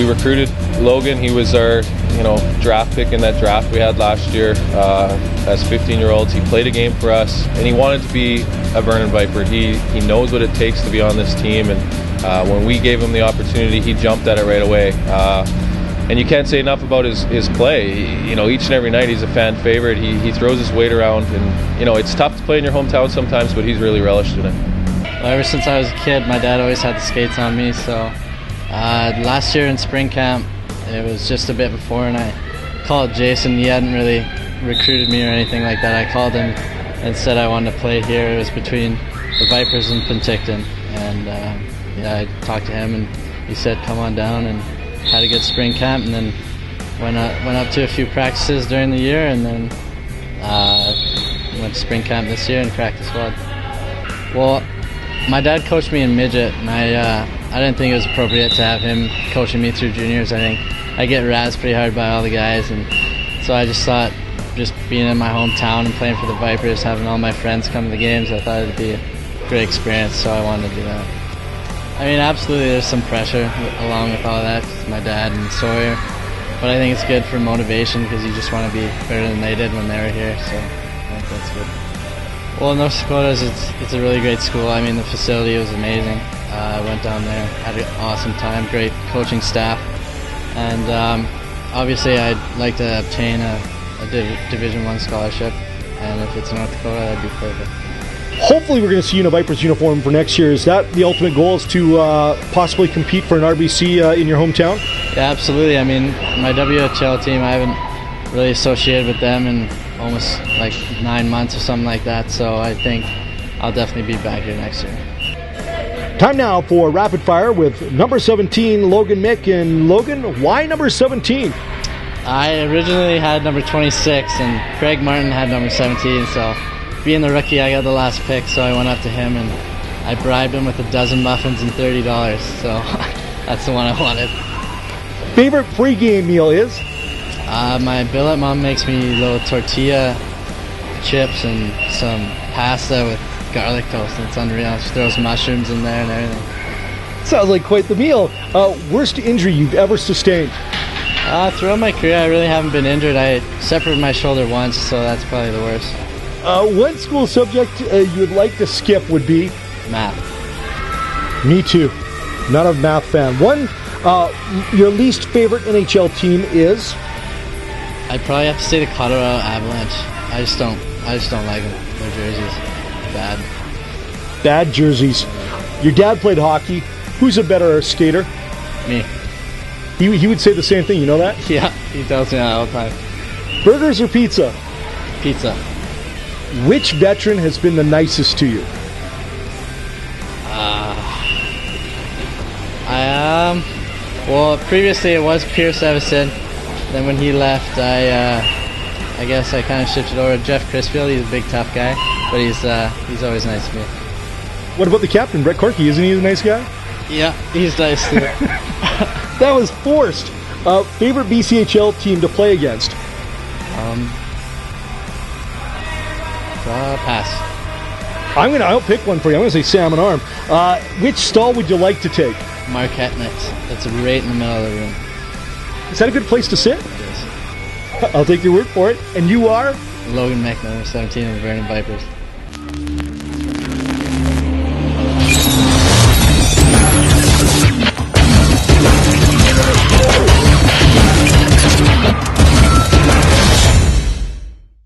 we recruited Logan. He was our draft pick in that draft we had last year. As 15-year-olds, he played a game for us, and he wanted to be a Vernon Viper. He knows what it takes to be on this team, and when we gave him the opportunity, he jumped at it right away. And you can't say enough about his play. Each and every night he's a fan favorite. He throws his weight around, and it's tough to play in your hometown sometimes, but he's really relished in it. Well, ever since I was a kid, my dad always had the skates on me, so last year in spring camp, it was just a bit before, and I called Jason. He hadn't really recruited me or anything like that. I called him and said I wanted to play here. It was between the Vipers and Penticton, and I talked to him, and he said come on down, and had a good spring camp, and then went up to a few practices during the year, and then went to spring camp this year and cracked the squad. Well, my dad coached me in midget, and I didn't think it was appropriate to have him coaching me through juniors. I think I get razzed pretty hard by all the guys, and so I just thought, just being in my hometown and playing for the Vipers, having all my friends come to the games, I thought it'd be a great experience, so I wanted to do that. I mean, absolutely there's some pressure along with all that, my dad and Sawyer, but I think it's good for motivation because you just want to be better than they did when they were here, so I think that's good. Well, North Dakota's, it's a really great school. I mean, the facility was amazing. I went down there, had an awesome time, great coaching staff, and obviously I'd like to obtain a Division I scholarship, and if it's North Dakota, that'd be perfect. Hopefully we're going to see you in a Vipers uniform for next year. Is that the ultimate goal, is to possibly compete for an RBC in your hometown? Yeah, absolutely. I mean, my WHL team, I haven't really associated with them in almost like 9 months or something like that, so I think I'll definitely be back here next year. Time now for Rapid Fire with number 17, Logan Mick. And Logan, why number 17? I originally had number 26, and Craig Martin had number 17, so being the rookie, I got the last pick, so I went up to him and I bribed him with a dozen muffins and $30, so that's the one I wanted. Favorite pregame meal is? My billet mom makes me little tortilla chips and some pasta with garlic toast, and it's unreal. She throws mushrooms in there and everything. Sounds like quite the meal. Worst injury you've ever sustained? Throughout my career, I really haven't been injured. I separated my shoulder once, so that's probably the worst. One school subject you would like to skip would be? Math. Me too. Not a math fan. Your least favorite NHL team is? I'd probably have to say the Colorado Avalanche. I just don't like them. Their jerseys, bad. Bad jerseys. Your dad played hockey. Who's a better skater? Me. He would say the same thing, you know that? Yeah, he tells me that all the time. Burgers or pizza? Pizza. Which veteran has been the nicest to you? Well, previously it was Pierce Evison. Then when he left, I guess I kind of shifted over to Jeff Crisfield. He's a big tough guy, but he's always nice to me. What about the captain, Brett Corky? Isn't he a nice guy? Yeah, he's nice too. That was forced. Favorite BCHL team to play against? Pass. I'll pick one for you. I'm gonna say Salmon Arm. Which stall would you like to take? Marquette Mix. That's right in the middle of the room. Is that a good place to sit? It is. I'll take your word for it. And you are? Logan Mick, number 17 of the Vernon Vipers.